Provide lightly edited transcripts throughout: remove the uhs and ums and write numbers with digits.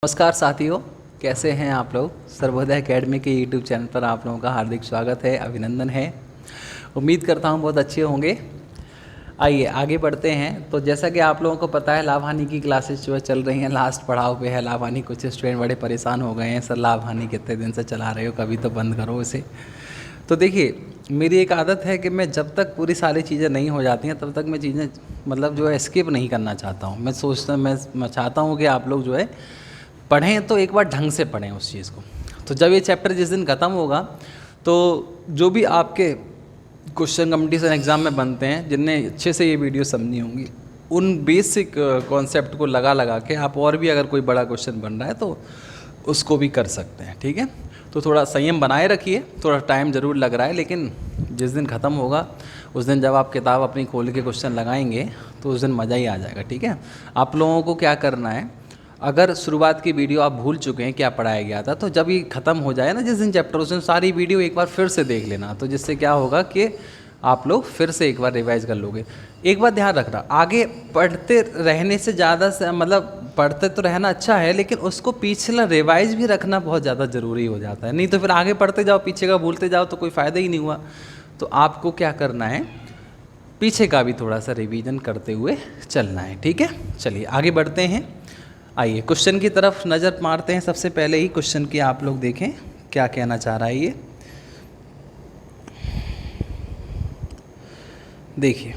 नमस्कार साथियों, कैसे हैं आप लोग। सर्वोदय एकेडमी के यूट्यूब चैनल पर आप लोगों का हार्दिक स्वागत है, अभिनंदन है। उम्मीद करता हूं बहुत अच्छे होंगे। आइए आगे बढ़ते हैं। तो जैसा कि आप लोगों को पता है, लाभ हानि की क्लासेस जो है चल रही हैं, लास्ट पड़ाव पे है लाभ हानि। कुछ स्टूडेंट बड़े परेशान हो गए हैं, सर लाभ हानि कितने दिन से चला रहे हो, कभी तो बंद करो इसे। तो देखिए, मेरी एक आदत है कि मैं जब तक पूरी सारी चीज़ें नहीं हो जाती हैं तब तक मैं चीज़ें मतलब जो है स्किप नहीं करना चाहता हूँ। मैं चाहता हूँ कि आप लोग जो है पढ़ें तो एक बार ढंग से पढ़ें उस चीज़ को। तो जब ये चैप्टर जिस दिन ख़त्म होगा तो जो भी आपके क्वेश्चन कंपटीशन एग्ज़ाम में बनते हैं, जिनने अच्छे से ये वीडियो समझी होंगी, उन बेसिक कॉन्सेप्ट को लगा के आप और भी अगर कोई बड़ा क्वेश्चन बन रहा है तो उसको भी कर सकते हैं। ठीक है, तो थोड़ा संयम बनाए रखिए। थोड़ा टाइम ज़रूर लग रहा है, लेकिन जिस दिन ख़त्म होगा उस दिन जब आप किताब अपनी खोल के क्वेश्चन लगाएंगे तो उस दिन मज़ा ही आ जाएगा। ठीक है, आप लोगों को क्या करना है, अगर शुरुआत की वीडियो आप भूल चुके हैं क्या पढ़ाया गया था, तो जब ये ख़त्म हो जाए ना जिस दिन चैप्टर, उस दिन सारी वीडियो एक बार फिर से देख लेना। तो जिससे क्या होगा कि आप लोग फिर से एक बार रिवाइज कर लोगे। एक बात ध्यान रखना, आगे पढ़ते रहने से ज़्यादा से मतलब पढ़ते तो रहना अच्छा है, लेकिन उसको पिछला रिवाइज भी रखना बहुत ज़्यादा ज़रूरी हो जाता है। नहीं तो फिर आगे पढ़ते जाओ, पीछे का भूलते जाओ तो कोई फ़ायदा ही नहीं हुआ। तो आपको क्या करना है, पीछे का भी थोड़ा सा रिवीजन करते हुए चलना है। ठीक है, चलिए आगे बढ़ते हैं। आइए क्वेश्चन की तरफ नज़र मारते हैं। सबसे पहले ही क्वेश्चन की आप लोग देखें क्या कहना चाह रहा है ये। देखिए,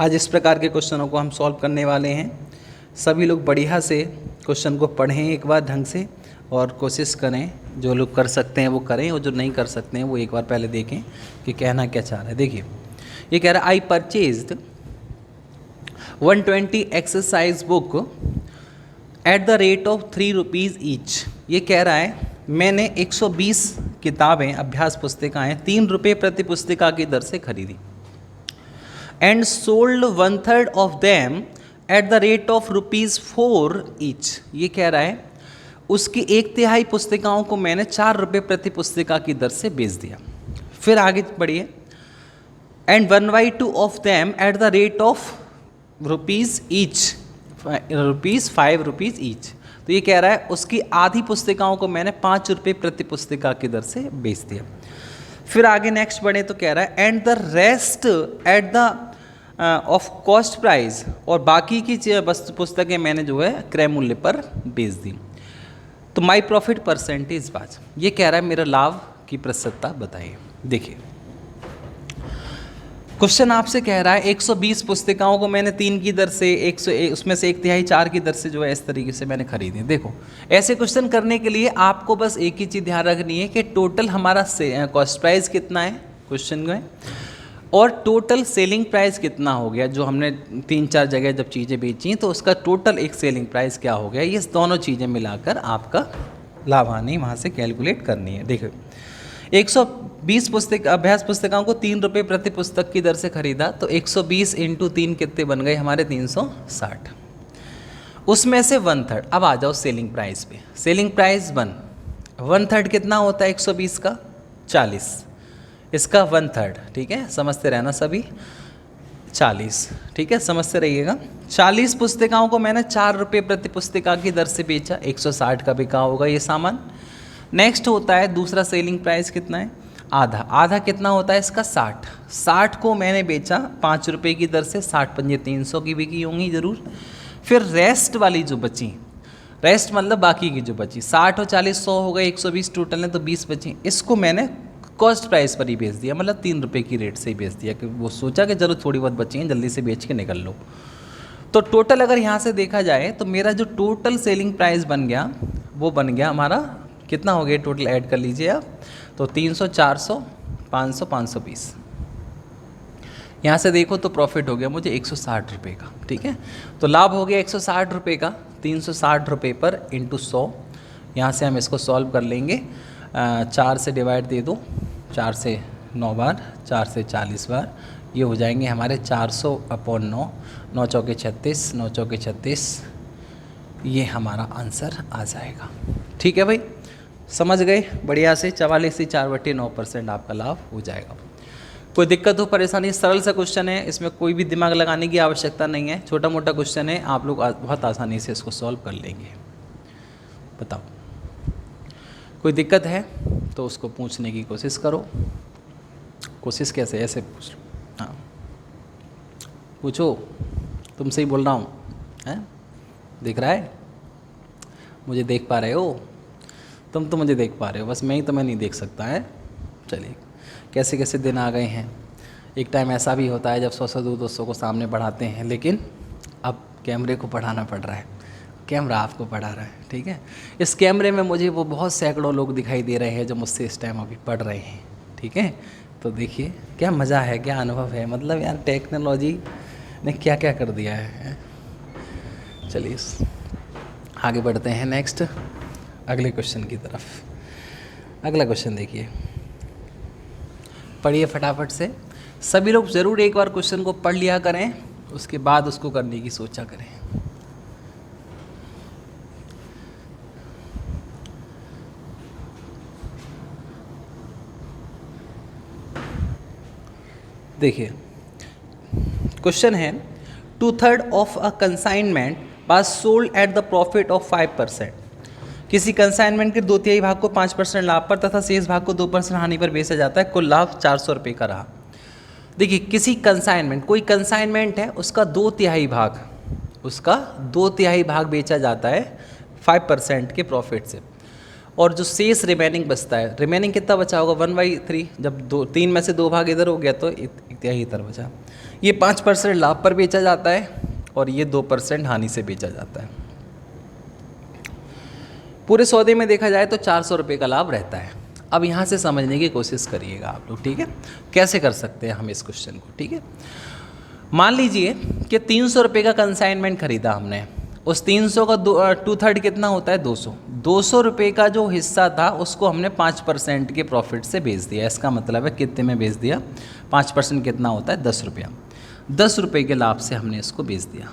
आज इस प्रकार के क्वेश्चनों को हम सॉल्व करने वाले हैं। सभी लोग बढ़िया से क्वेश्चन को पढ़ें एक बार ढंग से, और कोशिश करें जो लोग कर सकते हैं वो करें, और जो नहीं कर सकते हैं वो एक बार पहले देखें कि कहना क्या चाह रहा है। देखिए, ये कह रहा है I purchased 120 exercise book at the rate of 3 rupees each. ये कह रहा है मैंने 120 किताबें, अभ्यास पुस्तिकाएँ 3 रुपये प्रति पुस्तिका की दर से खरीदी। And sold 1/3 of them at the rate of ₹4 each. ये कह रहा है उसकी 1/3 पुस्तिकाओं को मैंने 4 रुपये प्रति पुस्तिका की दर से बेच दिया। फिर आगे बढ़िए, and 1/2 of them at the rate of ₹5 each, ₹5 each. तो ये कह रहा है उसकी आधी पुस्तिकाओं को मैंने 5 रुपये प्रति पुस्तिका की दर से बेच दिया। फिर आगे नेक्स्ट बढ़े तो कह रहा है and the rest at the of cost price, और बाकी की पुस्तकें मैंने जो है क्रय मूल्य पर बेच दी। तो माई प्रॉफिट परसेंटेज बाज, ये कह रहा है मेरा लाभ की प्रतिशतता बताइए। देखिए, क्वेश्चन आपसे कह रहा है 120 पुस्तिकाओं को मैंने 3 की दर से, उसमें से 1/3 4 की दर से जो है इस तरीके से मैंने खरीदी। देखो, ऐसे क्वेश्चन करने के लिए आपको बस एक ही चीज़ ध्यान रखनी है कि टोटल हमारा कॉस्ट प्राइस कितना है क्वेश्चन में, और टोटल सेलिंग प्राइस कितना हो गया। जो हमने 3-4 जगह जब चीज़ें बेची तो उसका टोटल एक सेलिंग प्राइस क्या हो गया, ये दोनों चीज़ें मिलाकर आपका लाभ हानि वहाँ से कैलकुलेट करनी है। देखो, 120 अभ्यास पुस्तिकाओं को 3 रुपये प्रति पुस्तक की दर से खरीदा, तो 120 × 3 कितने बन गए हमारे 360। उसमें से 1/3, अब आ जाओ सेलिंग प्राइस पे। सेलिंग प्राइस 1/3 कितना होता है 120 का, 40, इसका 1/3। ठीक है, समझते रहना सभी, 40। ठीक है, समझते रहिएगा। 40 पुस्तिकाओं को मैंने 4 रुपये प्रति पुस्तिका की दर से बेचा, 160 का बिका होगा ये सामान। नेक्स्ट होता है दूसरा सेलिंग प्राइस कितना है, आधा। आधा कितना होता है इसका, 60। 60 को मैंने बेचा 5 रुपये की दर से, 60 पंजे 300 की बिकी होंगी ज़रूर। फिर रेस्ट वाली जो बची, रेस्ट मतलब बाकी की जो बची, 60 और 40 100 हो गए, 120 टोटल है तो 20 बची। इसको मैंने कॉस्ट प्राइस पर ही बेच दिया, मतलब 3 रुपये की रेट से ही बेच दिया, कि वो सोचा कि चलो थोड़ी बहुत बची हैं जल्दी से बेच के निकल लो। तो टोटल अगर यहाँ से देखा जाए तो मेरा जो टोटल सेलिंग प्राइस बन गया वो बन गया हमारा कितना हो गया, टोटल ऐड कर लीजिए आप, तो 300, 400, 500, 520। यहाँ से देखो तो प्रॉफिट हो गया मुझे 160 रुपये का। ठीक है, तो लाभ हो गया 160 रुपये का, 360 रुपये पर इंटू 100। यहाँ से हम इसको सॉल्व कर लेंगे। 4 से डिवाइड दे दो, 4 से 9 बार, 4 से 40 बार, ये हो जाएंगे हमारे 400/9, 9 चौके 36, 9 चौके 36, ये हमारा आंसर आ जाएगा। ठीक है भाई, समझ गए बढ़िया से। 44 से 4/9% आपका लाभ हो जाएगा। कोई दिक्कत हो परेशानी, सरल सा क्वेश्चन है, इसमें कोई भी दिमाग लगाने की आवश्यकता नहीं है, छोटा मोटा क्वेश्चन है, आप लोग बहुत आसानी से इसको सॉल्व कर लेंगे। बताओ कोई दिक्कत है तो उसको पूछने की कोशिश करो। कोशिश कैसे, ऐसे पूछ लो, हाँ पूछो, तुमसे ही बोल रहा हूँ, हैं दिख रहा है, मुझे देख पा रहे हो, तुम तो मुझे देख पा रहे हो, बस मैं ही तुम्हें नहीं देख सकता है। चलिए कैसे कैसे दिन आ गए हैं। एक टाइम ऐसा भी होता है जब 100 दोस्तों को सामने पढ़ाते हैं, लेकिन अब कैमरे को पढ़ाना पड़ रहा है, कैमरा आपको पढ़ा रहा है, ठीक है। इस कैमरे में मुझे वो बहुत सैकड़ों लोग दिखाई दे रहे हैं जो मुझसे इस टाइम अभी पढ़ रहे हैं, ठीक है। तो देखिए क्या मज़ा है, क्या अनुभव है, मतलब यार टेक्नोलॉजी ने क्या क्या कर दिया है। चलिए आगे बढ़ते हैं नेक्स्ट अगले क्वेश्चन की तरफ। अगला क्वेश्चन देखिए, पढ़िए फटाफट से, सभी लोग ज़रूर एक बार क्वेश्चन को पढ़ लिया करें, उसके बाद उसको करने की सोचा करें। देखिए क्वेश्चन है 2/3 of a consignment was sold at the profit of 5%। किसी कंसाइनमेंट के 2/3 भाग को 5% लाभ पर तथा शेष भाग को 2% हानि पर बेचा जाता है, कुल लाभ 400 रुपये का रहा। देखिए किसी कंसाइनमेंट, कोई कंसाइनमेंट है, उसका 2/3 भाग बेचा जाता है 5% के प्रॉफिट से, और जो शेष रिमेनिंग बचता है, रिमेनिंग कितना बचा होगा 1/3, जब 3 में से 2 भाग इधर हो गया तो 1/3 इधर बचा। ये 5% लाभ पर बेचा जाता है और ये 2% हानि से बेचा जाता है। पूरे सौदे में देखा जाए तो 400 रुपये का लाभ रहता है। अब यहाँ से समझने की कोशिश करिएगा आप लोग, ठीक है, कैसे कर सकते हैं हम इस क्वेश्चन को, ठीक है। मान लीजिए कि 300 रुपये का कंसाइनमेंट खरीदा हमने, उस 300 का 2/3 कितना होता है 200। 200 रुपये का जो हिस्सा था उसको हमने 5% के प्रॉफिट से बेच दिया। इसका मतलब है कितने में बेच दिया, 5% कितना होता है 10 रुपया। 10 रुपये के लाभ से हमने इसको बेच दिया।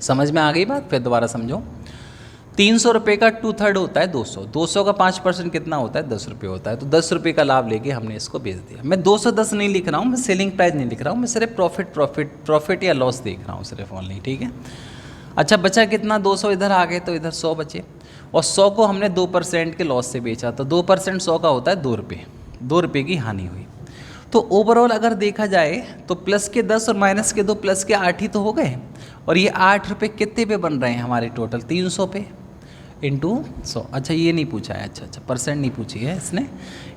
समझ में आ गई बात, फिर दोबारा समझो। 300 रुपये का 2/3 होता है 200, 200 का 5% कितना होता है 10 रुपये होता है, तो 10 रुपये का लाभ लेके हमने इसको बेच दिया। मैं 210 नहीं लिख रहा हूँ, मैं सेलिंग प्राइस नहीं लिख रहा हूँ, मैं सिर्फ प्रॉफिट या लॉस देख रहा हूँ सिर्फ ओनली, ठीक है। अच्छा बचा कितना, 200 इधर आ गए तो इधर 100 बचे, और 100 को हमने 2% के लॉस से बेचा, तो 2% 100 का होता है 2 रुपये, 2 रुपये की हानि हुई। तो ओवरऑल अगर देखा जाए तो प्लस के 10 और माइनस के 2 प्लस के 8 ही तो हो गए, और ये 8 रुपये कितने पे बन रहे हैं हमारे टोटल 300 पे इंटू 100। अच्छा ये नहीं पूछा है, अच्छा परसेंट नहीं पूछी है इसने,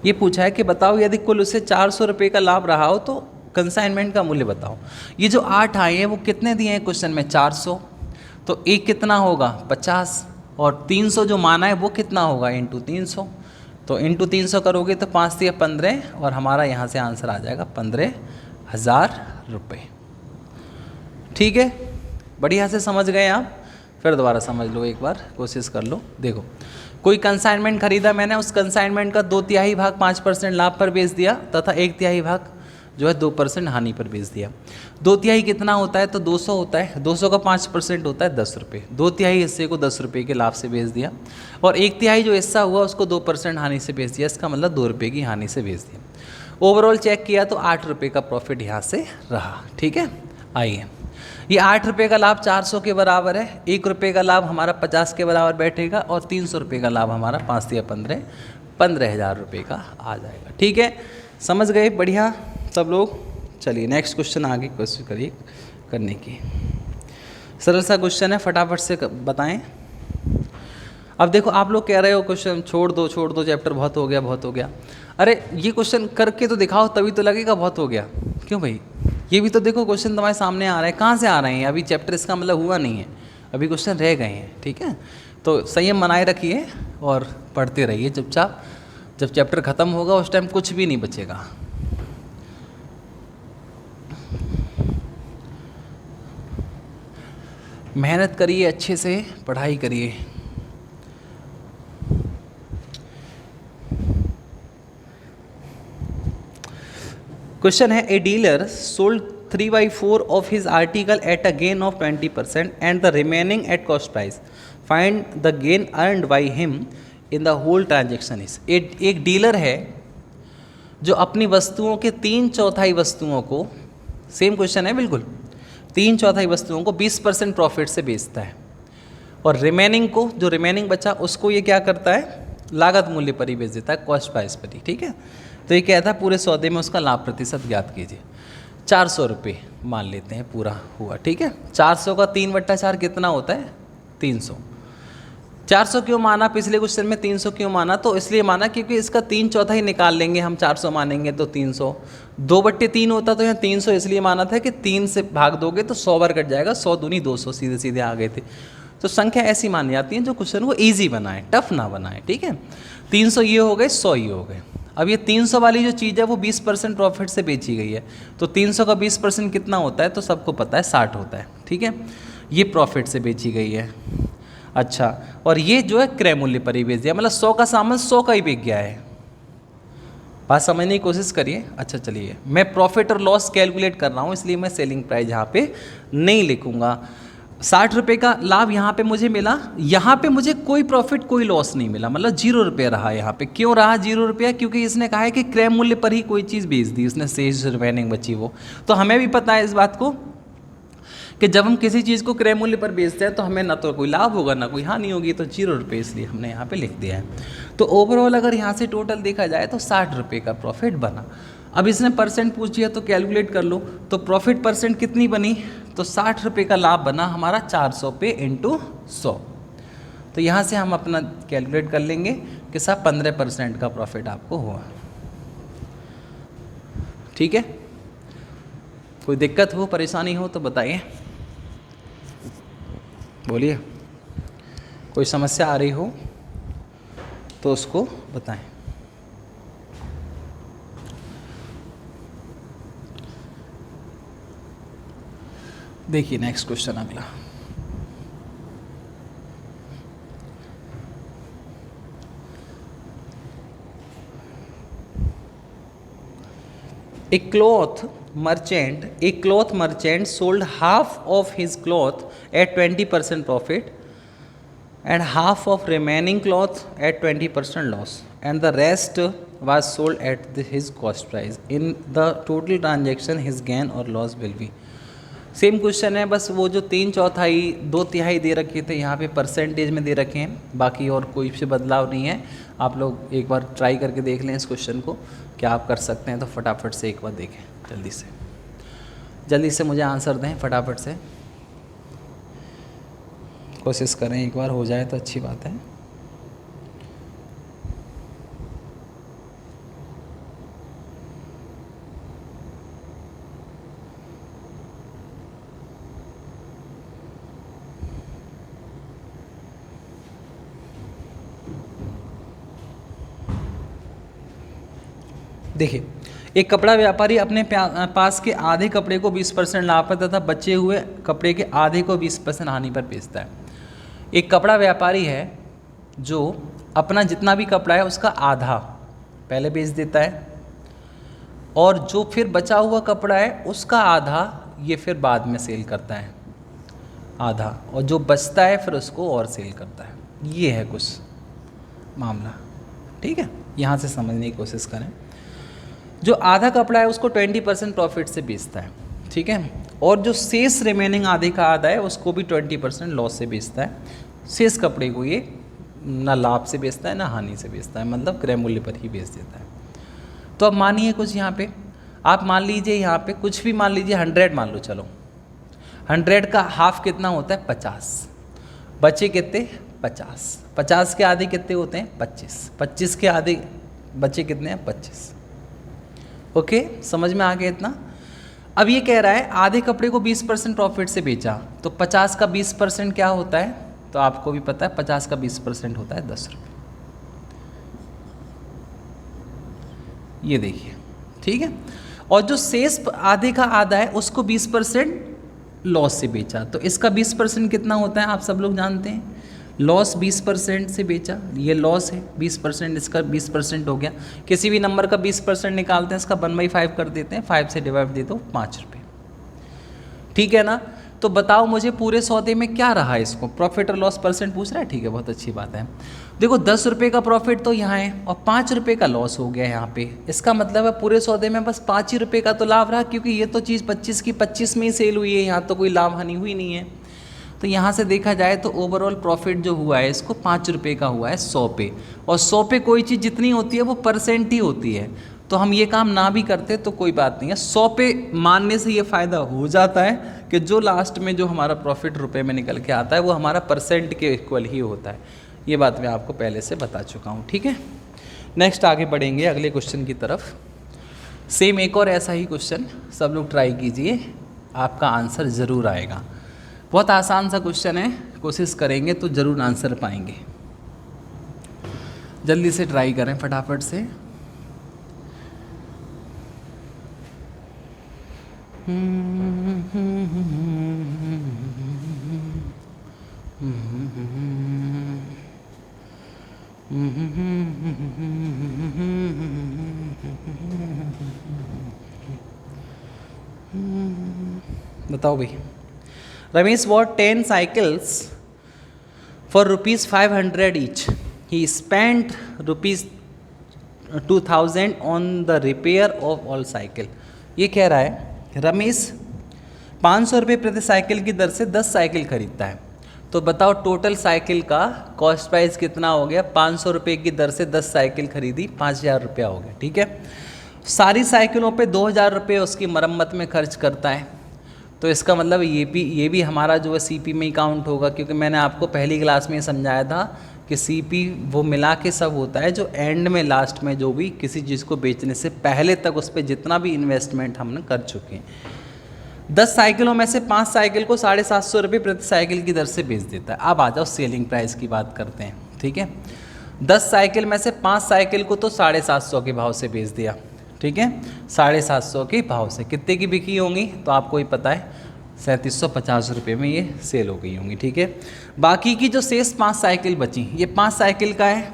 ये पूछा है कि बताओ यदि कुल उसे 400 रुपये का लाभ रहा हो तो कंसाइनमेंट का मूल्य बताओ। ये जो 8 आए हैं वो कितने दिए हैं क्वेश्चन में 400, तो एक कितना होगा 50, और 300 जो माना है वो कितना होगा इंटू 300, तो इंटू 300 करोगे तो 5 से 15, और हमारा यहाँ से आंसर आ जाएगा 15,000 रुपये। ठीक है, बढ़िया से समझ गए आप, फिर दोबारा समझ लो, एक बार कोशिश कर लो। देखो कोई कंसाइनमेंट खरीदा मैंने, उस कंसाइनमेंट का 2/3 भाग 5% लाभ पर बेच दिया तथा 1/3 भाग जो है 2% हानि पर बेच दिया। 2/3 कितना होता है तो 200 होता है, 200 का 5% होता है 10 रुपये, 2/3 हिस्से को 10 रुपये के लाभ से बेच दिया, और 1/3 जो हिस्सा हुआ उसको 2% हानि से बेच दिया, इसका मतलब 2 रुपये की हानि से बेच दिया। ओवरऑल चेक किया तो 8 रुपये का प्रॉफिट यहाँ से रहा। ठीक है, आइए ये 8 रुपये का लाभ 400 के बराबर है, 1 रुपये का लाभ हमारा 50 के बराबर बैठेगा, और 300 रुपये का लाभ हमारा 5 या 15,000 रुपये का आ जाएगा। ठीक है, समझ गए, बढ़िया सब लोग। चलिए नेक्स्ट क्वेश्चन आगे कोशिश करिए करने की। सरल सा क्वेश्चन है, फटाफट से बताएं। अब देखो आप लोग कह रहे हो क्वेश्चन छोड़ दो चैप्टर बहुत हो गया। अरे ये क्वेश्चन करके तो दिखाओ, तभी तो लगेगा बहुत हो गया। क्यों भाई, ये भी तो देखो क्वेश्चन तुम्हारे सामने आ रहे हैं, कहाँ से आ रहे हैं, अभी चैप्टर इसका मतलब हुआ नहीं है, अभी क्वेश्चन रह गए हैं। ठीक है, तो संयम बनाए रखिए और पढ़ते रहिए चुपचाप। जब चैप्टर ख़त्म होगा उस टाइम कुछ भी नहीं बचेगा। मेहनत करिए, अच्छे से पढ़ाई करिए। क्वेश्चन है, a dealer sold 3/4 of his article at a gain of 20% and the remaining at cost price, find the gain earned by him in the whole transaction is. एक डीलर है जो अपनी वस्तुओं के 3/4 वस्तुओं को, सेम क्वेश्चन है बिल्कुल, 3/4 वस्तुओं को 20% प्रॉफिट से बेचता है, और रिमेनिंग को, जो रिमेनिंग बचा उसको ये क्या करता है, लागत मूल्य पर ही बेच देता है, कॉस्ट प्राइस पर ही। ठीक है, तो ये कहता है पूरे सौदे में उसका लाभ प्रतिशत ज्ञात कीजिए। 400 रुपये मान लेते हैं पूरा हुआ। ठीक है, 400 का 3/4 कितना होता है, 300। 400 क्यों माना, पिछले क्वेश्चन में 300 क्यों माना, तो इसलिए माना क्योंकि इसका 3/4 निकाल लेंगे हम, 400 मानेंगे तो 300, 2/3 होता तो यहाँ 300 इसलिए माना था कि 3 से भाग दोगे तो 100 बार कट जाएगा, 100 दूनी 200, सीधे सीधे आ गए थे। तो संख्या ऐसी मानी जाती है जो क्वेश्चन को ईजी बनाए, टफ ना बनाए। ठीक है, 300 ये हो गए, 100 ये हो गए। अब ये 300 वाली जो चीज़ है वो 20% प्रॉफिट से बेची गई है, तो 300 का 20% कितना होता है, तो सबको पता है 60 होता है। ठीक है, ये प्रॉफिट से बेची गई है। अच्छा, और ये जो है क्रय मूल्य पर ही बेच दिया, मतलब 100 का सामान 100 का ही बिक गया है। बात समझने की कोशिश करिए। अच्छा चलिए, मैं प्रॉफिट और लॉस कैलकुलेट कर रहा हूँ, इसलिए मैं सेलिंग प्राइस यहाँ पे नहीं लिखूंगा। 60 रुपये का लाभ यहाँ पे मुझे मिला, यहाँ पे मुझे कोई प्रॉफिट कोई लॉस नहीं मिला, मतलब 0 रुपये रहा यहाँ पे। क्यों रहा 0 रुपया, क्योंकि इसने कहा है कि क्रय मूल्य पर ही कोई चीज़ बेच दी उसने, शेष रिमेनिंग बची वो। तो हमें भी पता है इस बात को कि जब हम किसी चीज़ को क्रय मूल्य पर बेचते हैं तो हमें ना तो कोई लाभ होगा ना कोई हानि होगी, तो 0 रुपये इसलिए हमने यहाँ पे लिख दिया है। तो ओवरऑल अगर यहाँ से टोटल देखा जाए तो 60 रुपये का प्रॉफिट बना। अब इसने परसेंट पूछी है तो कैलकुलेट कर लो, तो प्रॉफिट परसेंट कितनी बनी, तो 60 रुपये का लाभ बना हमारा 400 पे इंटू 100। तो यहाँ से हम अपना कैलकुलेट कर लेंगे कि साहब 15% का प्रॉफिट आपको हुआ। ठीक है, कोई दिक्कत हो, परेशानी हो तो बताइए, बोलिए। कोई समस्या आ रही हो तो उसको बताएं। देखिए नेक्स्ट क्वेश्चन अगला। A cloth merchant sold half of his cloth at 20% profit and half of remaining cloth at 20% loss, and the rest was sold at his cost price. In the total transaction his gain or loss will be. Same question है, बस वो जो 3/4 2/3 दे रखे थे यहाँ पे percentage में दे रखे हैं, बाकी और कोई से बदलाव नहीं है। आप लोग एक बार ट्राई करके देख लें इस क्वेश्चन को, क्या आप कर सकते हैं, तो फटाफट से एक बार देखें, जल्दी से मुझे आंसर दें, फटाफट से कोशिश करें, एक बार हो जाए तो अच्छी बात है। देखिए, एक कपड़ा व्यापारी अपने पास के आधे कपड़े को 20% लाभ पर तथा बचे हुए कपड़े के आधे को 20% हानि पर बेचता है। एक कपड़ा व्यापारी है जो अपना जितना भी कपड़ा है उसका आधा पहले बेच देता है, और जो फिर बचा हुआ कपड़ा है उसका आधा ये फिर बाद में सेल करता है आधा, और जो बचता है फिर उसको और सेल करता है। ये है कुछ मामला। ठीक है, यहाँ से समझने की कोशिश करें। जो आधा कपड़ा है उसको 20% प्रॉफिट से बेचता है, ठीक है, और जो शेष रिमेनिंग आधे का आधा है उसको भी 20% लॉस से बेचता है। शेष कपड़े को ये ना लाभ से बेचता है ना हानि से बेचता है, मतलब क्रय मूल्य पर ही बेच देता है। तो अब मानिए कुछ यहाँ पे आप मान लीजिए, यहाँ पे कुछ भी मान लीजिए, 100 मान लो, चलो 100 का हाफ कितना होता है 50, बचे कितने 50, 50 के आधे कितने होते हैं 25, 25 के आधे बचे कितने हैं 25। ओके, समझ में आ गया इतना। अब ये कह रहा है आधे कपड़े को 20% प्रॉफिट से बेचा, तो 50 का 20% क्या होता है, तो आपको भी पता है 50 का 20% होता है 10 रुपये। ये देखिए, ठीक है, और जो शेष आधे का आधा है उसको 20% लॉस से बेचा, तो इसका 20% कितना होता है आप सब लोग जानते हैं, लॉस 20% से बेचा, ये लॉस है 20%, इसका 20% हो गया। किसी भी नंबर का 20% निकालते हैं, इसका 1/5 कर देते हैं, 5 से डिवाइड दे दो 5 रुपये, ठीक है ना। तो बताओ मुझे पूरे सौदे में क्या रहा इसको, प्रॉफिट और लॉस परसेंट पूछ रहा है, ठीक है बहुत अच्छी बात है। देखो 10 रुपये का प्रॉफिट तो यहाँ है और 5 रुपये का लॉस हो गया यहाँ पे, इसका मतलब है पूरे सौदे में बस 5 ही रुपये का तो लाभ रहा, क्योंकि ये तो चीज़ 25 की 25 में ही सेल हुई है, यहाँ तो कोई लाभ हानि हुई नहीं है। तो यहाँ से देखा जाए तो ओवरऑल प्रॉफिट जो हुआ है इसको 5 रुपये का हुआ है 100 पे, और 100 पे कोई चीज़ जितनी होती है वो परसेंट ही होती है, तो हम ये काम ना भी करते तो कोई बात नहीं है। 100 पे मानने से ये फ़ायदा हो जाता है कि जो लास्ट में जो हमारा प्रॉफिट रुपए में निकल के आता है वो हमारा परसेंट के इक्वल ही होता है, ये बात मैं आपको पहले से बता चुका हूँ, ठीक है। नेक्स्ट आगे बढ़ेंगे अगले क्वेश्चन की तरफ। सेम एक और ऐसा ही क्वेश्चन सब लोग ट्राई कीजिए, आपका आंसर ज़रूर आएगा। बहुत आसान सा क्वेश्चन है, कोशिश करेंगे तो ज़रूर आंसर पाएंगे। जल्दी से ट्राई करें फटाफट से। बताओ भाई। Ramesh bought 10 cycles for ₹500 each. He spent ₹2000 on the repair of all cycle. ये कह रहा है रमेश 500 रुपये प्रति साइकिल की दर से 10 साइकिल खरीदता है, तो बताओ टोटल साइकिल का कॉस्ट प्राइस कितना हो गया। 500 रुपये की दर से 10 साइकिल खरीदी, 5000 रुपया हो गया, ठीक है। सारी साइकिलों पे 2000 रुपये उसकी मरम्मत में खर्च करता है, तो इसका मतलब ये भी हमारा जो है सीपी में ही काउंट होगा, क्योंकि मैंने आपको पहली क्लास में समझाया था कि सीपी वो मिला के सब होता है जो एंड में लास्ट में जो भी किसी चीज़ को बेचने से पहले तक उस पर जितना भी इन्वेस्टमेंट हमने कर चुके हैं। 10 साइकिलों में से 5 साइकिल को 750 रुपये प्रति साइकिल की दर से बेच देता है। अब आ जाओ सेलिंग प्राइस की बात करते हैं, ठीक है। 10 साइकिल में से 5 साइकिल को तो 750 के भाव से बेच दिया, ठीक है। 750 के भाव से कितने की बिकी होंगी तो आपको ही पता है, 3750 रुपये में ये सेल हो गई होंगी, ठीक है। बाकी की जो शेष 5 साइकिल बची, ये 5 साइकिल का है,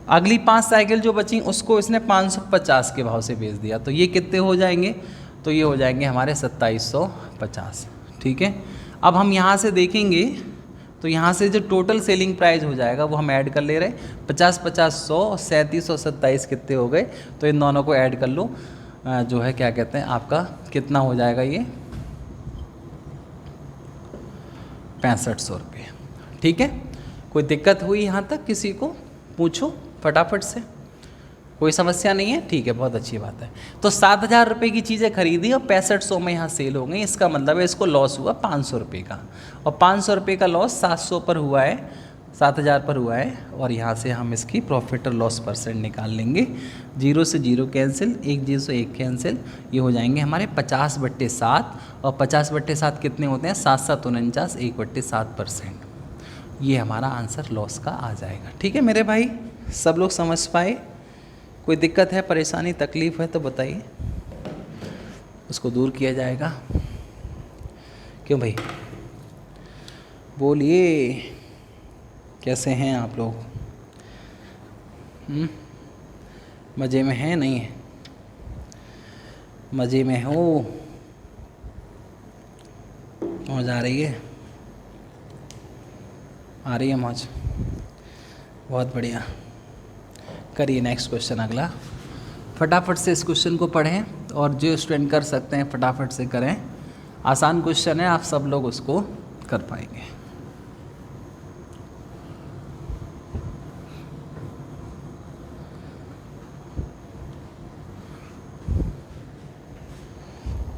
अगली 5 साइकिल जो बची उसको इसने 550 के भाव से बेच दिया, तो ये कितने हो जाएंगे, तो ये हो जाएंगे हमारे 2750, ठीक है। अब हम यहाँ से देखेंगे तो यहाँ से जो टोटल सेलिंग प्राइस हो जाएगा वो हम ऐड कर ले रहे हैं, 50 50 100 37 और 27 कितने हो गए, तो इन दोनों को ऐड कर लो, जो है क्या कहते हैं आपका कितना हो जाएगा ये 6500 रुपये, ठीक है। कोई दिक्कत हुई यहाँ तक किसी को पूछो फटाफट से, कोई समस्या नहीं है, ठीक है बहुत अच्छी बात है। तो 7000 रुपये की चीज़ें खरीदी और 6500 में यहाँ सेल हो गई, इसका मतलब है इसको लॉस हुआ 500 रुपये का, और 500 रुपये का लॉस 700 पर हुआ है, 7000 पर हुआ है, और यहाँ से हम इसकी प्रॉफिट और लॉस परसेंट निकाल लेंगे। 0 से 0 कैंसिल, 1 0 से 1 कैंसिल, ये हो जाएंगे हमारे 50/7, और 50/7 कितने होते हैं 7 7 49, 1/7%, ये हमारा आंसर लॉस का आ जाएगा, ठीक है मेरे भाई। सब लोग समझ पाए? कोई दिक्कत है, परेशानी, तकलीफ़ है तो बताइए, उसको दूर किया जाएगा। क्यों भाई बोलिए, कैसे हैं आप लोग? मज़े में हैं नहीं है? मज़े में हो? मौज आ रही है? आ रही है मौज, बहुत बढ़िया। करिए नेक्स्ट क्वेश्चन अगला, फटाफट से इस क्वेश्चन को पढ़ें, और जो स्टूडेंट कर सकते हैं फटाफट से करें, आसान क्वेश्चन है, आप सब लोग उसको कर पाएंगे।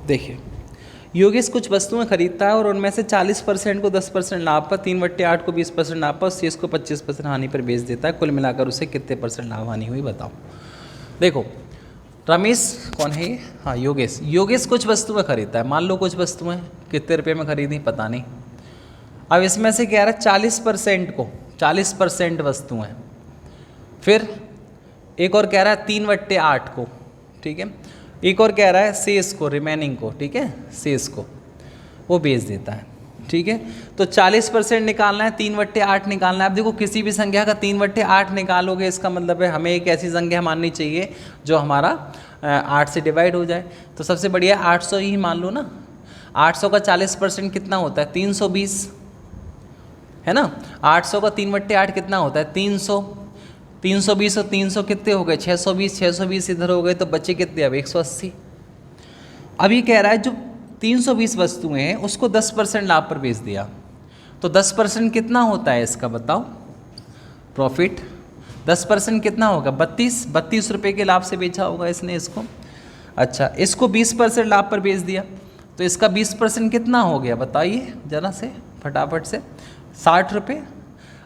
देखिए, योगेश कुछ वस्तुएं खरीदता है और उनमें से 40% को 10% लाभ पर, 3/8 को 20% लाभ पर, शेष को 25% हानि पर बेच देता है। कुल मिलाकर उसे कितने % लाभ हानि हुई बताओ। देखो रमेश कौन है ये, हाँ योगेश कुछ वस्तुएं खरीदता है, मान लो कुछ वस्तुएं कितने रुपये में खरीदी पता नहीं। अब इसमें से कह रहा है 40% को, 40% वस्तुएं, फिर एक और कह रहा है 3/8 को, ठीक है, एक और कह रहा है शेष को, रिमेनिंग को, ठीक है, शेष को वो बेच देता है, ठीक है। तो 40% निकालना है, 3/8 निकालना है। अब देखो किसी भी संख्या का 3/8 निकालोगे, इसका मतलब है हमें एक ऐसी संख्या माननी चाहिए जो हमारा 8 से डिवाइड हो जाए। तो सबसे बढ़िया 800 ही मान लो ना। 800 का 40% कितना होता है? 320 है ना। 800 का 3/8 कितना होता है? 300। 320 और 300 कितने हो गए? 620। 620 इधर हो गए तो बचे कितने अब? 180। अब ये कह रहा है जो 320 वस्तुएं हैं उसको 10% लाभ पर बेच दिया, तो 10% कितना होता है इसका बताओ? प्रॉफिट 10% कितना होगा? 32 रुपये के लाभ से बेचा होगा इसने इसको। अच्छा, इसको 20% लाभ पर बेच दिया, तो इसका 20% कितना हो गया बताइए जरा से फटाफट से? 60 रुपये।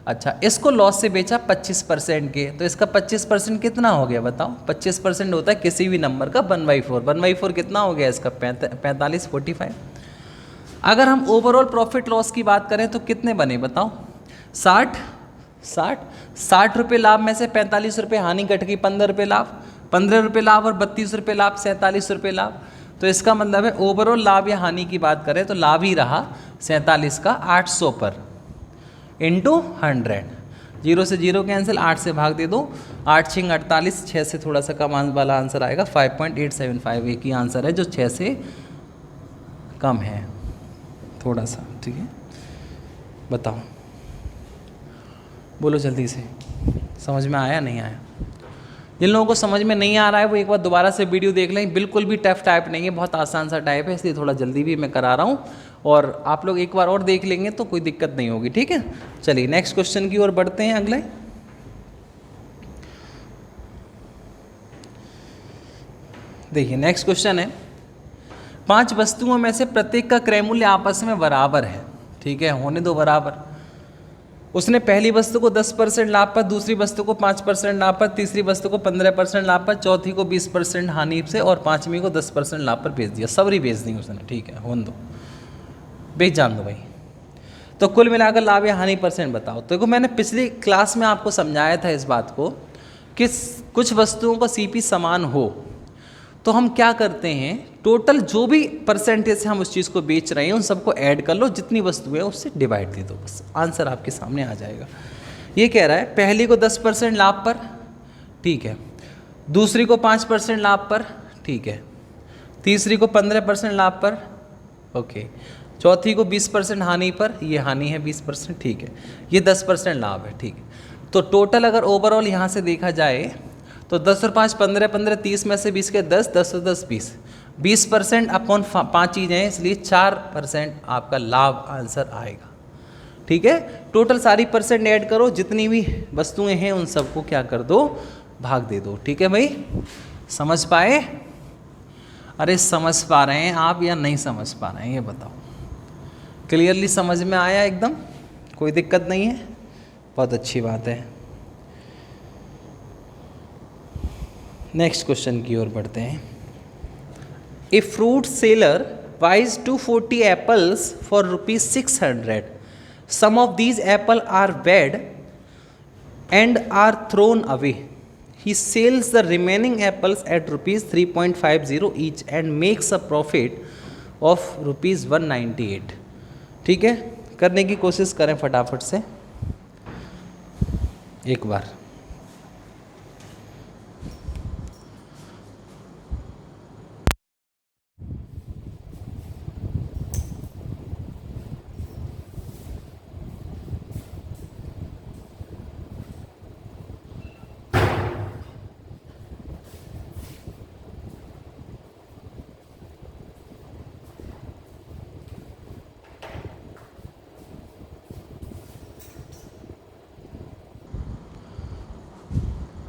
अच्छा, इसको लॉस से बेचा 25% के, तो इसका 25% कितना हो गया बताओ? 25% होता है किसी भी नंबर का 1/4। 1/4 कितना हो गया इसका? 45, 45। अगर हम ओवरऑल प्रॉफिट लॉस की बात करें तो कितने बने बताओ? 60 रुपये लाभ में से 45 रुपये हानि कट गई, 15 रुपये लाभ। 15 रुपये लाभ और 32 रुपये लाभ, 47 रुपये लाभ। तो इसका मतलब है ओवरऑल लाभ या हानि की बात करें तो लाभ ही रहा 47 का 800 पर इंटू 100। 0 से 0 कैंसिल, 8 से भाग दे दो, 8 6 48, 6 से थोड़ा सा कम वाला आंसर आएगा 5.875। एक ही आंसर है जो 6 से कम है थोड़ा सा, ठीक है। बताओ, बोलो जल्दी से, समझ में आया नहीं आया? जिन लोगों को समझ में नहीं आ रहा है वो एक बार दोबारा से वीडियो देख लें। बिल्कुल भी टफ टाइप नहीं है, बहुत आसान सा टाइप है, इसलिए थोड़ा जल्दी भी मैं करा रहा हूँ, और आप लोग एक बार और देख लेंगे तो कोई दिक्कत नहीं होगी, ठीक है। चलिए नेक्स्ट क्वेश्चन की ओर बढ़ते हैं। अगले देखिए, नेक्स्ट क्वेश्चन है 5 वस्तुओं में से प्रत्येक का क्रय मूल्य आपस में बराबर है, ठीक है, होने दो बराबर। उसने पहली वस्तु को 10% लाभ पर, दूसरी वस्तु को 5% लाभ पर, तीसरी वस्तु को 15% लाभ पर, चौथी को 20% हानि से और पांचवी को 10% लाभ पर बेच दिया। सबरी बेच दी उसने, ठीक है, होने दो, बेच जान दो भाई। तो कुल मिलाकर लाभ या हानि परसेंट बताओ। तो देखो, मैंने पिछली क्लास में आपको समझाया था इस बात को कि कुछ वस्तुओं का सीपी समान हो तो हम क्या करते हैं, टोटल जो भी परसेंटेज से हम उस चीज़ को बेच रहे हैं उन सबको ऐड कर लो, जितनी वस्तुएं हैं उससे डिवाइड दे दो, बस आंसर आपके सामने आ जाएगा। ये कह रहा है पहली को 10% लाभ पर, ठीक है, दूसरी को 5% लाभ पर, ठीक है, तीसरी को 15% लाभ पर, ओके, चौथी को 20% हानि पर, ये हानि है 20%, ठीक है, ये 10% लाभ है, ठीक है। तो टोटल अगर ओवरऑल यहाँ से देखा जाए तो 10 और 5 15, 15 30 में से 20 के 10, 10 और 10 20, 20% अपॉन 5 चीज़ें हैं, इसलिए 4% आपका लाभ आंसर आएगा, ठीक है। टोटल सारी परसेंट ऐड करो, जितनी भी वस्तुएं हैं उन सबको क्या कर दो, भाग दे दो, ठीक है भाई। समझ पाए? अरे समझ पा रहे हैं आप या नहीं समझ पा रहे हैं ये बताओ? क्लियरली समझ में आया एकदम? कोई दिक्कत नहीं है? बहुत अच्छी बात है। नेक्स्ट क्वेश्चन की ओर बढ़ते हैं। A fruit seller buys 240 apples for rupees 600. Some of these apples are bad and are thrown away. He sells the remaining apples at rupees 3.50 each and makes a profit of rupees 198. ठीक है, करने की कोशिश करें फटाफट से एक बार।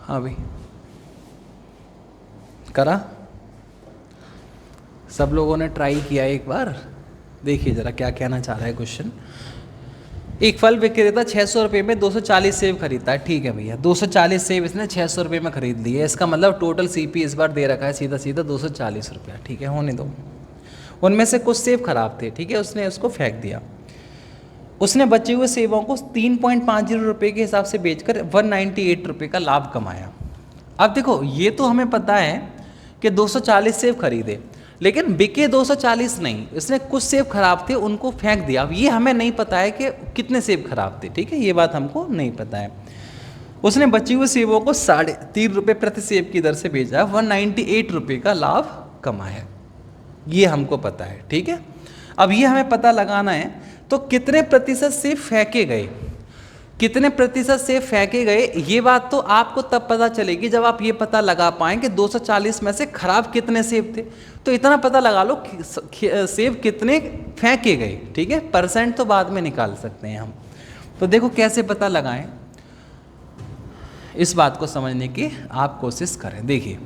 हाँ भाई, करा? सब लोगों ने ट्राई किया एक बार? देखिए ज़रा क्या कहना चाह रहा है क्वेश्चन। एक फल विक्रेता 600 रुपये में 240 सेब खरीदता है, ठीक है भैया, 240 सेब इसने 600 रुपये में खरीद लिए, इसका मतलब टोटल सीपी इस बार दे रखा है सीधा सीधा 240 रुपया, ठीक है, होने दो। उनमें से कुछ सेब खराब थे, ठीक है, उसने उसको फेंक दिया। उसने बचे हुए सेबों को 3.50 रुपये के हिसाब से बेचकर 198 रुपये का लाभ कमाया। अब देखो, ये तो हमें पता है कि 240 सेब खरीदे, लेकिन बिके 240 नहीं, इसने कुछ सेब खराब थे उनको फेंक दिया। अब ये हमें नहीं पता है कि कितने सेब खराब थे, ठीक है, ये बात हमको नहीं पता है। उसने बचे हुए सेबों को 3.5 रुपये प्रति सेब की दर से बेचा, 198 रुपये का लाभ कमाया, ये हमको पता है, ठीक है। अब ये हमें पता लगाना है, तो कितने प्रतिशत सेब फेंके गए, कितने प्रतिशत सेब फेंके गए, ये बात तो आपको तब पता चलेगी जब आप ये पता लगा पाएं कि 240 में से खराब कितने सेब थे। तो इतना पता लगा लो सेब कितने फेंके गए, ठीक है। परसेंट तो बाद में निकाल सकते हैं हम। तो देखो कैसे पता लगाएं, इस बात को समझने की आप कोशिश करें। देखिए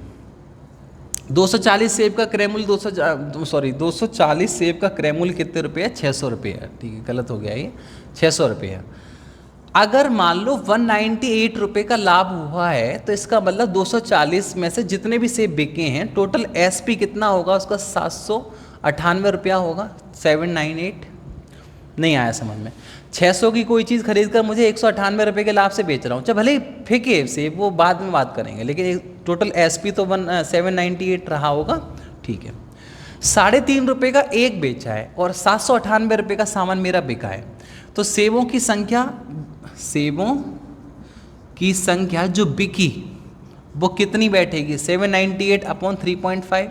240 सेब का क्रयमूल्य 240 सेब का क्रयमूल्य कितने रुपये है, 600 रुपये है, ठीक है, गलत हो गया ये, 600 रुपये है। अगर मान लो 198 रुपये का लाभ हुआ है, तो इसका मतलब 240 में से जितने भी सेब बिके हैं, टोटल एसपी कितना होगा उसका, 798 रुपया होगा। 798 नहीं आया समझ में। 600 की कोई चीज़ खरीद कर मुझे 198 रुपये के लाभ से बेच रहा हूँ, चाहे भले ही फेंके सेब, वो बाद में बात करेंगे, लेकिन टोटल एसपी तो 798 रहा होगा, ठीक है। 3.5 रुपये का एक बेचा है और 798 रुपये का सामान मेरा बिका है, तो सेबों की संख्या जो बिकी वो कितनी बैठेगी, 798 अपॉन 3.5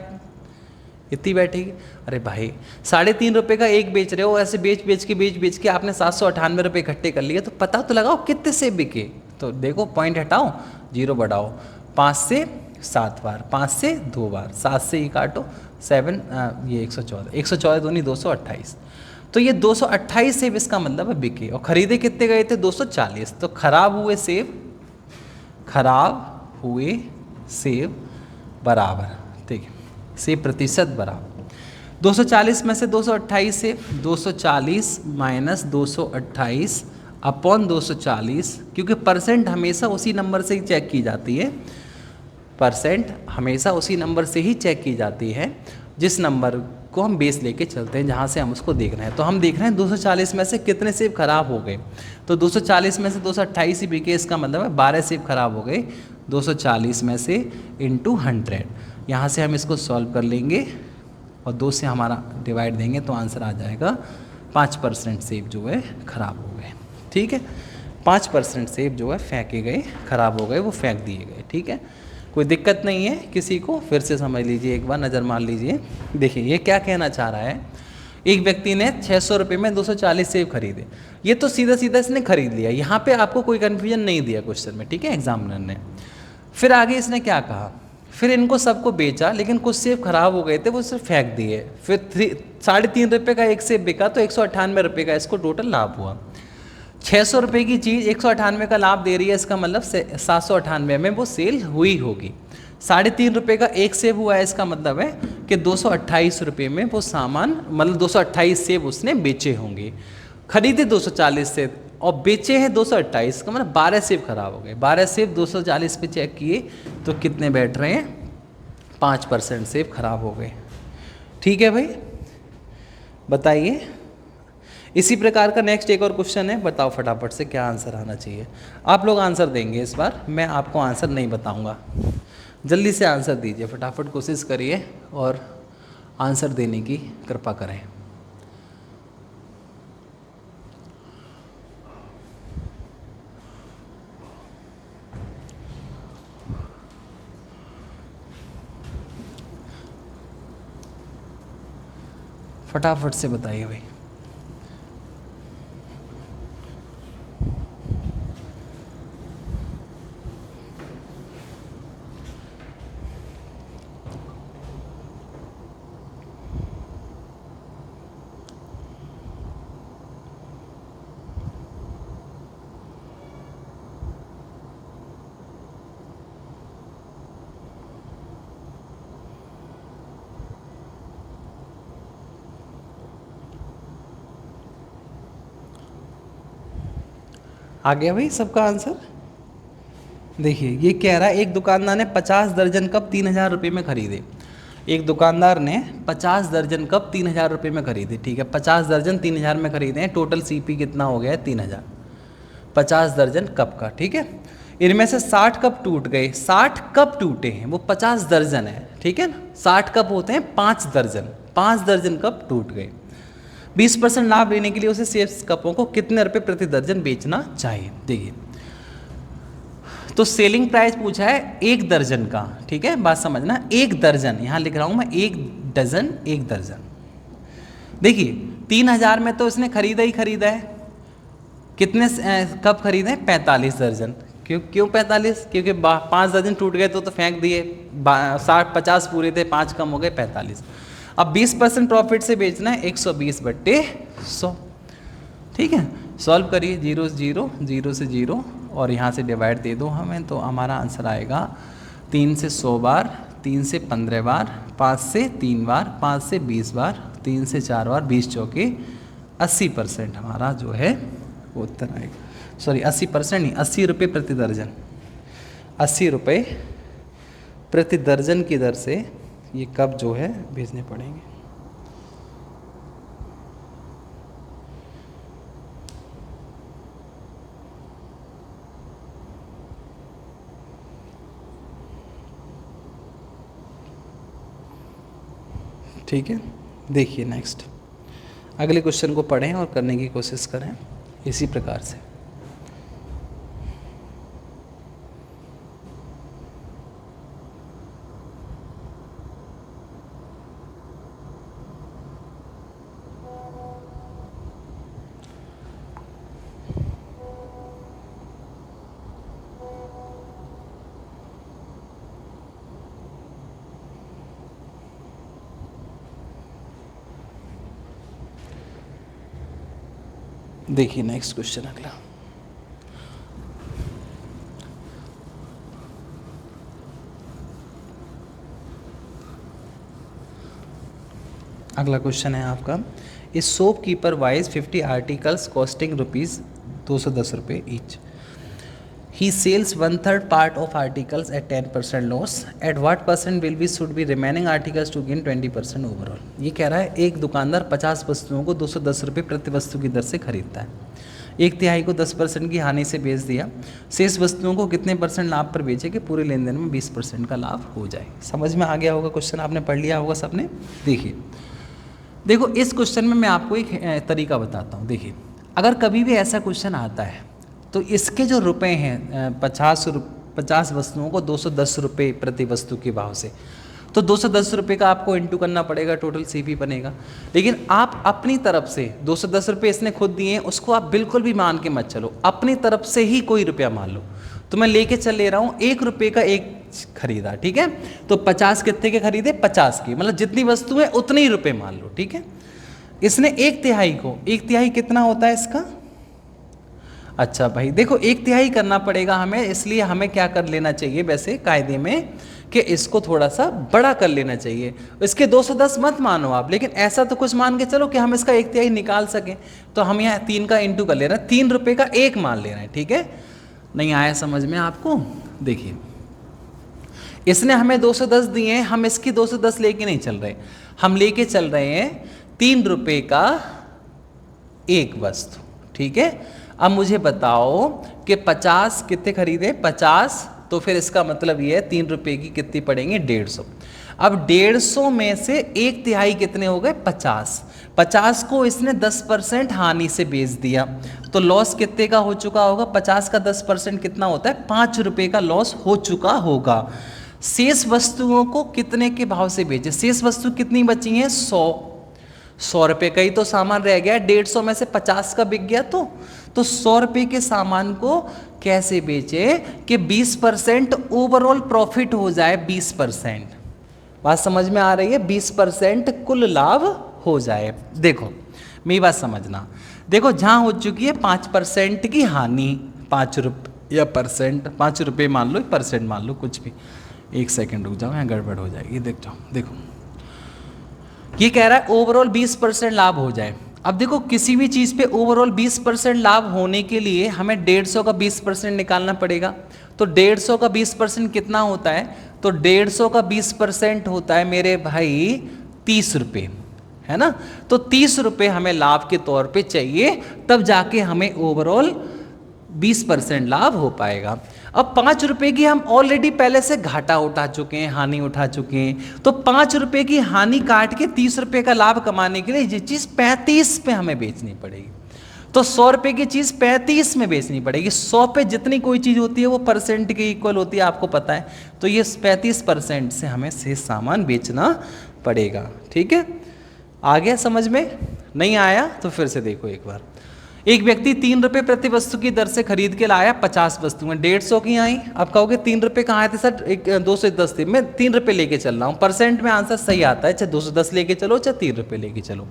इतनी बैठेगी। अरे भाई 3.5 रुपये का एक बेच रहे हो, ऐसे बेच के आपने 798 रुपये इकट्ठे कर लिए, तो पता तो लगाओ कितने सेब बिके। तो देखो पॉइंट हटाओ, 0 बढ़ाओ, 5 से 7 बार, 5 से 2 बार, 7 से ही काटो, 7 ये 114 दूनी 228, तो ये 228 सेब इसका मतलब है बिके। और खरीदे कितने गए थे, 240। तो खराब हुए सेब बराबर, ठीक है, सेब प्रतिशत बराबर 240 में से 228 सेब, 240 माइनस 228 अपॉन 240, क्योंकि परसेंट हमेशा उसी नंबर से ही चेक की जाती है, परसेंट हमेशा उसी नंबर से ही चेक की जाती है जिस नंबर को हम बेस लेके चलते हैं, जहाँ से हम उसको देख रहे हैं। तो हम देख रहे हैं 240 में से कितने सेब खराब हो गए, तो 240 में से 228 ही बिके, इसका मतलब है 12 सेब खराब हो गए। 240 में से इंटू 100, यहाँ से हम इसको सॉल्व कर लेंगे और 2 से हमारा डिवाइड देंगे, तो आंसर आ जाएगा 5% सेब जो है खराब हो गए, ठीक है। 5% सेब जो है फेंके गए, खराब हो गए, वो फेंक दिए गए, ठीक है। कोई दिक्कत नहीं है किसी को, फिर से समझ लीजिए, एक बार नज़र मार लीजिए। देखिए ये क्या कहना चाह रहा है, एक व्यक्ति ने 600 रुपये में 240 सेब खरीदे, ये तो सीधा सीधा इसने खरीद लिया, यहाँ पे आपको कोई कन्फ्यूजन नहीं दिया क्वेश्चन में, ठीक है, एग्जामिनर ने। फिर आगे इसने क्या कहा, फिर इनको सबको बेचा, लेकिन कुछ सेब खराब हो गए थे, वो सिर्फ फेंक दिए। फिर 3.5 रुपये का एक सेब बिका, तो 198 रुपये का इसको टोटल लाभ हुआ। 600 रुपये की चीज़ 198 का लाभ दे रही है, इसका मतलब 798 में वो सेल हुई होगी। 3.5 रुपये का एक सेब हुआ है, इसका मतलब है कि 228 रुपये में वो सामान, मतलब 228 सेब उसने बेचे होंगे। खरीदे 240 सेब और बेचे हैं 228, का मतलब 12 सेब खराब हो गए। 12 सेब 240 पे चेक किए तो कितने बैठ रहे हैं, 5% सेब खराब हो गए, ठीक है भाई, बताइए। इसी प्रकार का नेक्स्ट एक और क्वेश्चन है, बताओ फटाफट से क्या आंसर आना चाहिए। आप लोग आंसर देंगे इस बार, मैं आपको आंसर नहीं बताऊंगा, जल्दी से आंसर दीजिए, फटाफट कोशिश करिए और आंसर देने की कृपा करें। फटाफट से बताइए भाई। आ गया भाई सबका आंसर। देखिए ये कह रहा है, एक दुकानदार ने 50 दर्जन कप 3000 रुपये में खरीदे। एक दुकानदार ने 50 दर्जन कप 3000 रुपये में खरीदे, ठीक है, 50 दर्जन 3000 में खरीदे हैं, टोटल सीपी कितना हो गया है, 3000, 50 दर्जन कप का, ठीक है। इनमें से 60 कप टूट गए, 60 कप टूटे हैं, वो 50 दर्जन है, ठीक है ना, 60 कप होते हैं 5 दर्जन, 5 दर्जन कप टूट गए। 20% लाभ लेने के लिए उसे शेष कपों को कितने रुपए प्रति दर्जन बेचना चाहिए। देखिए तो सेलिंग प्राइस पूछा है 1 दर्जन का, ठीक है, बात समझना, 1 दर्जन, यहाँ लिख रहा हूँ मैं 1 डजन, 1 दर्जन। देखिए 3,000 में तो इसने खरीदा ही खरीदा है। कितने कब खरीदे? 45 दर्जन। क्यों 45? क्योंकि 5 दर्जन टूट गए तो फेंक दिए। 50 पूरे थे, 5 कम हो गए, 45। अब 20% प्रॉफिट से बेचना है 120/100। ठीक है, सॉल्व करिए। 0 0 0 से 0 और यहाँ से डिवाइड दे दो हमें, तो हमारा आंसर आएगा 3 से 100 बार, 3 से 15 बार, 5 से 3 बार, 5 से 20 बार, 3 से 4 बार, 20 चौके 80% हमारा जो है वो उत्तर आएगा। सॉरी 80% नहीं, 80 रुपये प्रति दर्जन। 80 रुपये प्रति दर्जन की दर से ये कब जो है भेजने पड़ेंगे। ठीक है, देखिए नेक्स्ट अगले क्वेश्चन को पढ़ें और करने की कोशिश करें इसी प्रकार से। देखिए नेक्स्ट क्वेश्चन अगला। अगला क्वेश्चन है आपका, इस shopkeeper wise 50 articles costing ₹210 each. He sells 1/3 part of articles at 10% loss. At what percent will we should be remaining articles to gain 20% overall? ये कह रहा है एक दुकानदार 50 वस्तुओं को ₹210 प्रति वस्तु की दर से खरीदता है, 1/3 को 10% की हानि से बेच दिया, शेष वस्तुओं को कितने % लाभ पर बेचे कि पूरे लेन देन में 20% का लाभ हो जाए। समझ में आ गया होगा क्वेश्चन, आपने पढ़ लिया होगा सबने। देखो इस क्वेश्चन में मैं आपको एक तरीका बताता हूँ। देखिए अगर कभी भी ऐसा क्वेश्चन आता है तो इसके जो रुपए हैं 50 वस्तुओं को ₹210 प्रति वस्तु के भाव से, तो ₹210 का आपको इंटू करना पड़ेगा, टोटल सीपी बनेगा। लेकिन आप अपनी तरफ से ₹210 इसने खुद दिए हैं, उसको आप बिल्कुल भी मान के मत चलो, अपनी तरफ से ही कोई रुपया मान लो। तो मैं लेके चल ले रहा हूँ ₹1 का एक खरीदा, ठीक है। तो 50 कितने के खरीदे? 50 के, मतलब जितनी वस्तु है उतने ही रुपये मान लो, ठीक है। इसने 1/3 को, 1/3 कितना होता है इसका? अच्छा भाई देखो 1/3 करना पड़ेगा हमें, इसलिए हमें क्या कर लेना चाहिए वैसे कायदे में कि इसको थोड़ा सा बड़ा कर लेना चाहिए। इसके 210 मत मानो आप, लेकिन ऐसा तो कुछ मान के चलो कि हम इसका 1/3 निकाल सकें। तो हम यहाँ 3 का इंटू कर ले रहे हैं, ₹3 का एक मान ले रहे हैं, ठीक है। नहीं आया समझ में आपको? देखिए इसने हमें 210 दिए हैं, हम इसकी 210 लेके नहीं चल रहे, हम लेके चल रहे हैं ₹3 का एक वस्तु, ठीक है। अब मुझे बताओ कि 50 कितने खरीदे? 50, तो फिर इसका मतलब ये है ₹3 की कितनी पड़ेंगे? 150। अब 150 में से 1/3 कितने हो गए? 50। 50 को इसने 10% हानि से बेच दिया, तो लॉस कितने का हो चुका होगा? 50 का 10% कितना होता है? ₹5 का लॉस हो चुका होगा। शेष वस्तुओं को कितने के भाव से बेचे? शेष वस्तु कितनी बची हैं? 100 रुपये का ही तो सामान रह गया, 150 में से 50 का बिक गया, तो 100 रुपये के सामान को कैसे बेचे कि 20% ओवरऑल प्रॉफिट हो जाए। 20%, बात समझ में आ रही है? 20% कुल लाभ हो जाए। देखो मेरी बात समझना, देखो जहाँ हो चुकी है 5% की हानि, ₹5 मान लो, % मान लो, कुछ भी। 1 सेकंड रुक जाओ, यहाँ गड़बड़ हो जाएगी। देख जाओ, देखो ये कह रहा है ओवरऑल 20% लाभ हो जाए। अब देखो किसी भी चीज़ पे ओवरऑल 20% लाभ होने के लिए हमें 150 का 20% निकालना पड़ेगा। तो 150 का 20% कितना होता है? तो 150 का 20% होता है मेरे भाई ₹30, है ना। तो ₹30 हमें लाभ के तौर पे चाहिए, तब जाके हमें ओवरऑल 20% लाभ हो पाएगा। अब ₹5 की हम ऑलरेडी पहले से घाटा उठा चुके हैं, हानि उठा चुके हैं, तो ₹5 की हानि काट के ₹30 का लाभ कमाने के लिए ये चीज़ 35 पे हमें बेचनी पड़ेगी। तो ₹100 की चीज़ 35 में बेचनी पड़ेगी। 100 पे जितनी कोई चीज़ होती है वो % के इक्वल होती है, आपको पता है। तो ये 35% से हमें शेष सामान बेचना पड़ेगा, ठीक है। आ गया समझ में? नहीं आया तो फिर से देखो एक बार। एक व्यक्ति 3 रुपये प्रति वस्तु की दर से खरीद के लाया 50 वस्तुएं, 150 की आई। अब कहोगे 3 रुपये कहाँ आए थे सर? 210 थे। मैं 3 रुपये लेके चल रहा हूँ, परसेंट में आंसर सही आता है, चाहे 210 लेके चलो चाहे 3 रुपये लेके चलो।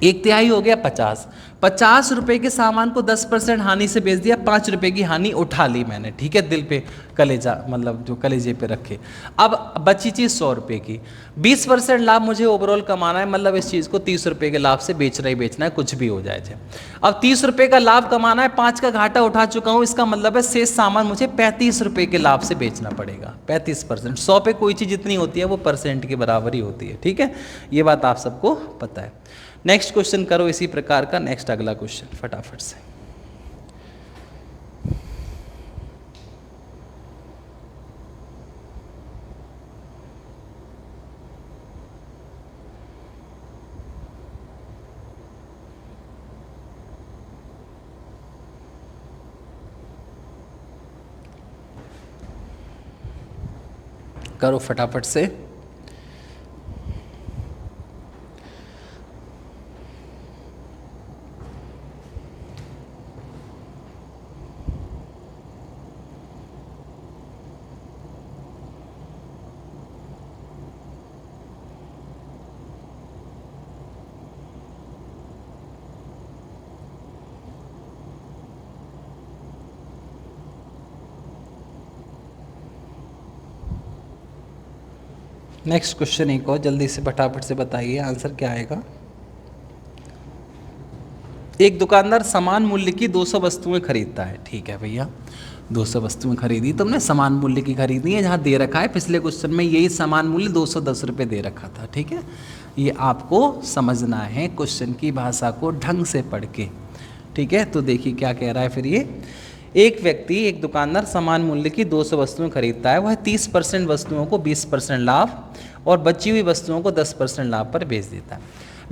1/3 हो गया 50। 50 रुपये के सामान को 10% हानि से बेच दिया, 5 रुपये की हानि उठा ली मैंने, ठीक है, दिल पे कलेजा, मतलब जो कलेजे पे रखे। अब बची चीज़ 100 रुपये की, 20% लाभ मुझे ओवरऑल कमाना है, मतलब इस चीज़ को 30 रुपये के लाभ से बेचना ही बेचना है, कुछ भी हो जाए चाहे। अब 30 रुपये का लाभ कमाना है, 5 का घाटा उठा चुका हूँ, इसका मतलब है शेष सामान मुझे 35 रुपये के लाभ से बेचना पड़ेगा। 35%, 100 पे कोई चीज़ जितनी होती है वो परसेंट के बराबर ही होती है, ठीक है, ये बात आप सबको पता है। नेक्स्ट क्वेश्चन करो इसी प्रकार का, नेक्स्ट अगला क्वेश्चन फटाफट से। करो फटाफट से। नेक्स्ट क्वेश्चन एक और जल्दी से फटाफट से बताइए, आंसर क्या आएगा। एक दुकानदार समान मूल्य की 200 वस्तुएं खरीदता है, ठीक है भैया, 200 वस्तुएं खरीदी तुमने, समान मूल्य की खरीदनी है, जहाँ दे रखा है पिछले क्वेश्चन में यही समान मूल्य 210 रुपये दे रखा था, ठीक है। ये आपको समझना है क्वेश्चन की भाषा को ढंग से पढ़ के, ठीक है। तो देखिए क्या कह रहा है फिर ये, एक व्यक्ति, एक दुकानदार समान मूल्य की 200 वस्तुएं खरीदता है, वह 30% वस्तुओं को 20% लाभ और बची हुई वस्तुओं को 10% लाभ पर बेच देता है।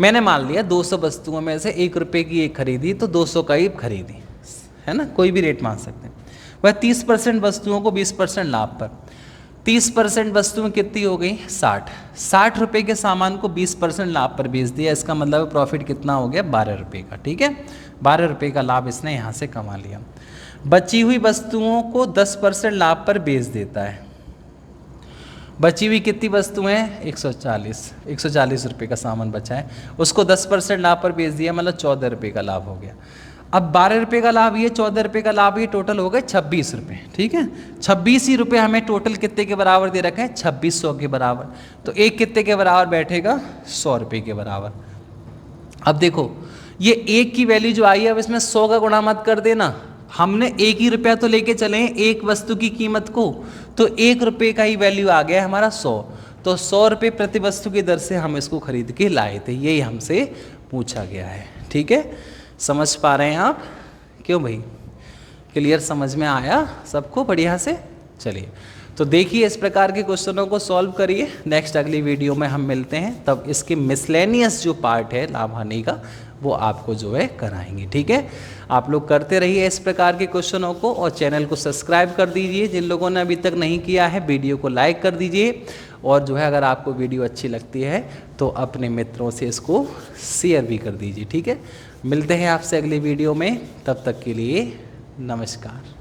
मैंने मान लिया 200 वस्तुओं में से 1 रुपये की एक खरीदी तो 200 का ही खरीदी, है ना, कोई भी रेट मान सकते हैं। वह 30% वस्तुओं को 20% लाभ पर, 30% वस्तुएं कितनी हो गई 60 रुपये के सामान को 20% लाभ पर बेच दिया, इसका मतलब प्रॉफिट कितना हो गया 12 रुपये का, ठीक है, 12 रुपये का लाभ इसने यहाँ से कमा लिया। बची हुई वस्तुओं को 10% लाभ पर बेच देता है। बची हुई कितनी वस्तुएं हैं 140 रुपये का सामान बचा है, उसको 10% लाभ पर बेच दिया, मतलब 14 रुपये का लाभ हो गया। अब 12 रुपये का लाभ ये, 14 रुपये का लाभ ये, टोटल हो गए 26 रुपये, ठीक है। 26 ही रुपये हमें टोटल कितने के बराबर दे रखे हैं 2600 के बराबर, तो एक कितने के बराबर बैठेगा 100 रुपये के बराबर। अब देखो ये एक की वैल्यू जो आई है, अब इसमें 100 का गुणा मत कर देना, हमने 1 ही रुपया तो लेके चले एक वस्तु की कीमत को, तो 1 रुपये का ही वैल्यू आ गया हमारा 100, तो 100 रुपये प्रति वस्तु की दर से हम इसको खरीद के लाए थे, यही हमसे पूछा गया है, ठीक है। समझ पा रहे हैं आप? क्यों भाई, क्लियर समझ में आया सबको बढ़िया से? चलिए तो देखिए इस प्रकार के क्वेश्चनों को सॉल्व करिए। नेक्स्ट अगली वीडियो में हम मिलते हैं, तब इसके मिसलेनियस जो पार्ट है लाभ हानि का वो आपको जो है कराएंगे, ठीक है। आप लोग करते रहिए इस प्रकार के क्वेश्चनों को, और चैनल को सब्सक्राइब कर दीजिए जिन लोगों ने अभी तक नहीं किया है, वीडियो को लाइक कर दीजिए, और जो है अगर आपको वीडियो अच्छी लगती है तो अपने मित्रों से इसको शेयर भी कर दीजिए, ठीक है। मिलते हैं आपसे अगली वीडियो में, तब तक के लिए नमस्कार।